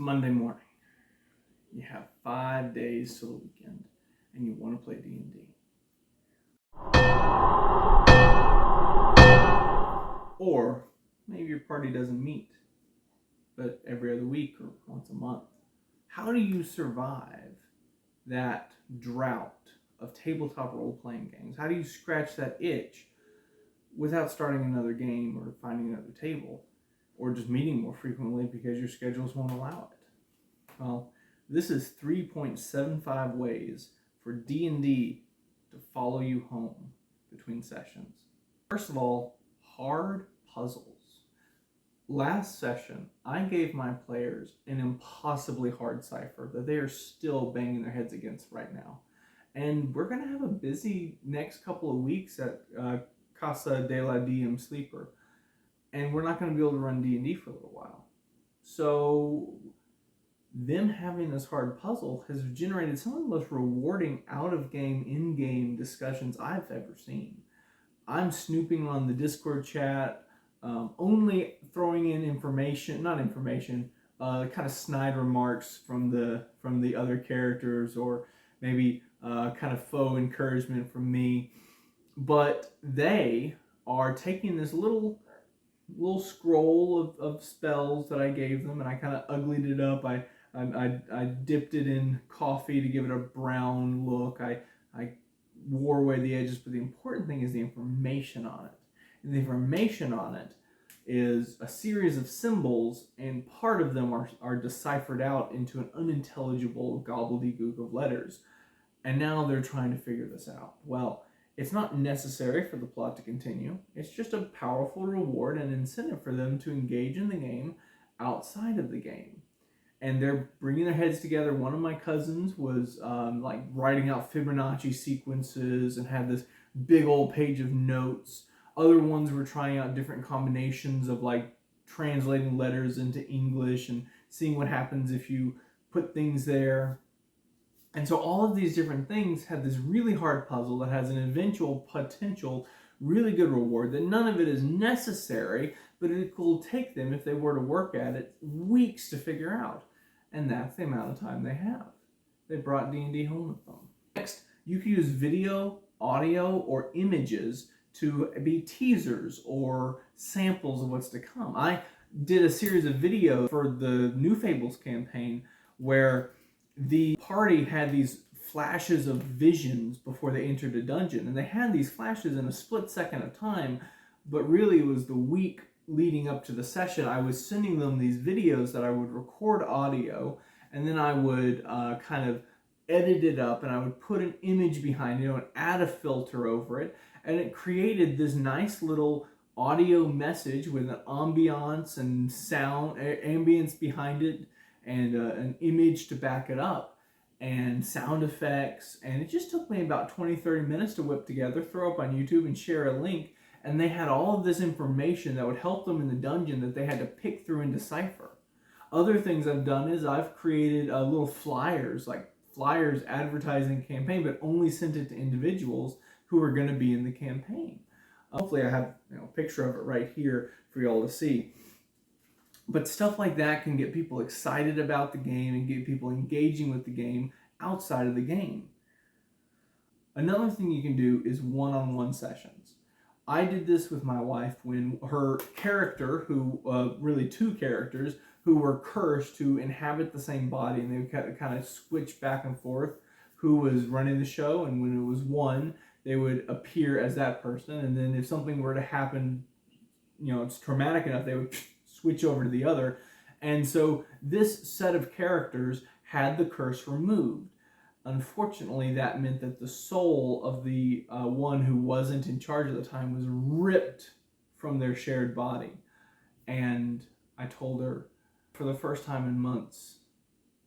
Monday morning. You have 5 days till the weekend, and you want to play D&D. Or maybe your party doesn't meet, but every other week or once a month. How do you survive that drought of tabletop role-playing games? How do you scratch that itch without starting another game or finding another table or just meeting more frequently because your schedules won't allow it? Well, this is 3.75 ways for D&D to follow you home between sessions. First of all, hard puzzles. Last session, I gave my players an impossibly hard cipher that they are still banging their heads against right now. And we're going to have a busy next couple of weeks at Casa de la DM Sleeper. And we're not going to be able to run D&D for a little while. So them having this hard puzzle has generated some of the most rewarding out-of-game, in-game discussions I've ever seen. I'm snooping on the Discord chat, only throwing in kind of snide remarks from the other characters, or maybe kind of faux encouragement from me. But they are taking this little scroll of spells that I gave them, and I kind of uglied it up. I dipped it in coffee to give it a brown look. I wore away the edges, but the important thing is the information on it. And the information on it is a series of symbols, and part of them are deciphered out into an unintelligible gobbledygook of letters. And now they're trying to figure this out. Well, it's not necessary for the plot to continue. It's just a powerful reward and incentive for them to engage in the game outside of the game. And they're bringing their heads together. One of my cousins was writing out Fibonacci sequences and had this big old page of notes. Other ones were trying out different combinations of translating letters into English and seeing what happens if you put things there. And so all of these different things have this really hard puzzle that has an eventual potential really good reward, that none of it is necessary, but it will take them, if they were to work at it, weeks to figure out. And that's the amount of time they have. They brought D&D home with them. Next, you can use video, audio, or images to be teasers or samples of what's to come. I did a series of videos for the New Fables campaign where the party had these flashes of visions before they entered a dungeon, and they had these flashes in a split second of time, but really it was the week leading up to the session. I was sending them these videos that I would record audio, and then I would kind of edit it up, and I would put an image behind it, and add a filter over it, and it created this nice little audio message with an ambiance and sound, ambience behind it, and an image to back it up, and sound effects. And it just took me about 20-30 minutes to whip together, throw up on YouTube, and share a link. And they had all of this information that would help them in the dungeon that they had to pick through and decipher. Other things I've done is I've created little flyers, like flyers advertising a campaign, but only sent it to individuals who are going to be in the campaign. Hopefully I have a picture of it right here for y'all to see. But stuff like that can get people excited about the game and get people engaging with the game outside of the game. Another thing you can do is one-on-one sessions. I did this with my wife when her character, really two characters, who were cursed to inhabit the same body, and they would kind of switch back and forth who was running the show, and when it was one, they would appear as that person, and then if something were to happen, it's traumatic enough, they would switch over to the other. And so this set of characters had the curse removed. Unfortunately, that meant that the soul of the one who wasn't in charge at the time was ripped from their shared body. And I told her, for the first time in months,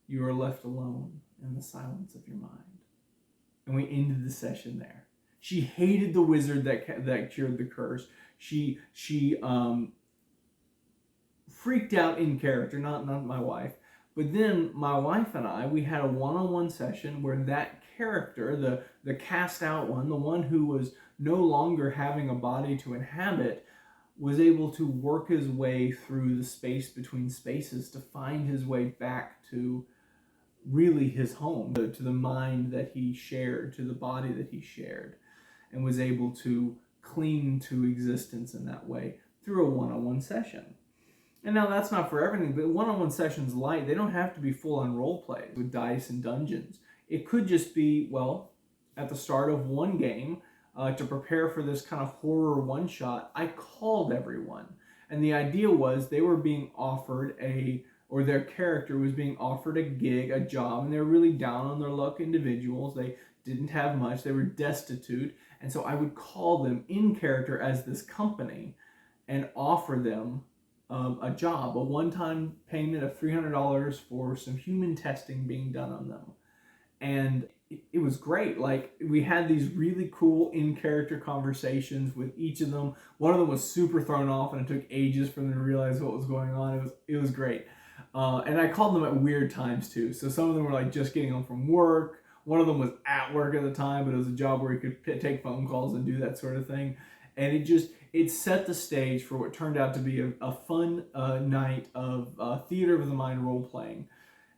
you are left alone in the silence of your mind. And we ended the session there. She hated the wizard that cured the curse. She freaked out in character, not my wife. But then my wife and I, we had a one-on-one session where that character, the cast out one, the one who was no longer having a body to inhabit, was able to work his way through the space between spaces to find his way back to really his home, to the mind that he shared, to the body that he shared, and was able to cling to existence in that way through a one-on-one session. And now that's not for everything, but one-on-one sessions light, they don't have to be full-on role play with dice and dungeons. It could just be, well, at the start of one game, to prepare for this kind of horror one-shot, I called everyone. And the idea was they were being offered or their character was being offered a gig, a job, and they were really down on their luck individuals. They didn't have much, they were destitute, and so I would call them in character as this company and offer them a job, a one-time payment of $300 for some human testing being done on them. And it was great. Like, we had these really cool in-character conversations with each of them. One of them was super thrown off, and it took ages for them to realize what was going on. It was great. And I called them at weird times too. So some of them were like just getting home from work. One of them was at work at the time, but it was a job where he could take phone calls and do that sort of thing. And it set the stage for what turned out to be a fun night of theater of the mind role playing.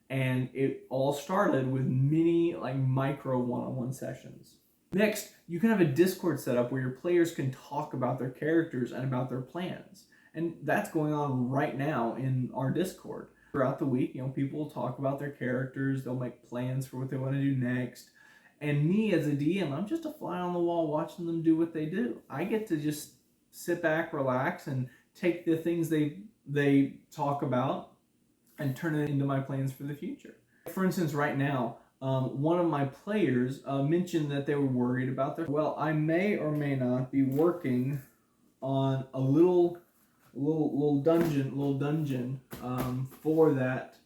And it all started with mini, like, micro one-on-one sessions. Next, you can have a Discord setup where your players can talk about their characters and about their plans. And that's going on right now in our Discord. Throughout the week, people will talk about their characters, they'll make plans for what they want to do next. And me as a DM, I'm just a fly on the wall watching them do what they do. I get to just sit back, relax, and take the things they talk about and turn it into my plans for the future. For instance, right now, one of my players mentioned that they were worried about I may or may not be working on a little dungeon for that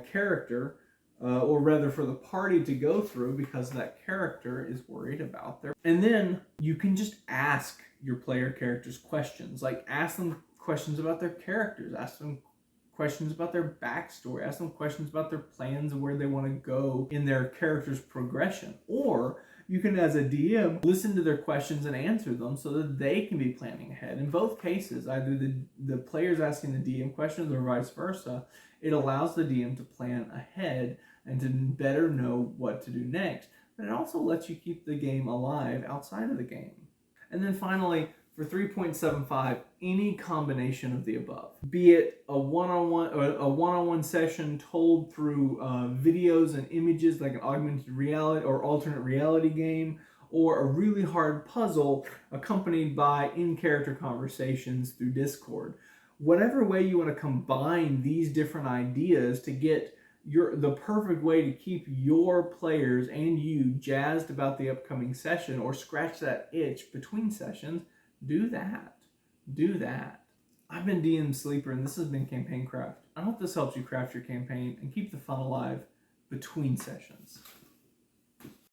character, or rather for the party to go through, because that character is worried about and then you can just ask your player characters questions. Like, ask them questions about their characters, ask them questions about their backstory, ask them questions about their plans and where they want to go in their character's progression. Or you can, as a DM, listen to their questions and answer them so that they can be planning ahead. In both cases, either the player's asking the DM questions or vice versa, it allows the DM to plan ahead and to better know what to do next. But it also lets you keep the game alive outside of the game. And then finally, for 3.75, any combination of the above, be it a one-on-one session told through videos and images, like an augmented reality or alternate reality game, or a really hard puzzle accompanied by in-character conversations through Discord. Whatever way you want to combine these different ideas to get the perfect way to keep your players and you jazzed about the upcoming session, or scratch that itch between sessions, do that. I've been DM Sleeper, and this has been Campaign Craft. I hope this helps you craft your campaign and keep the fun alive between sessions.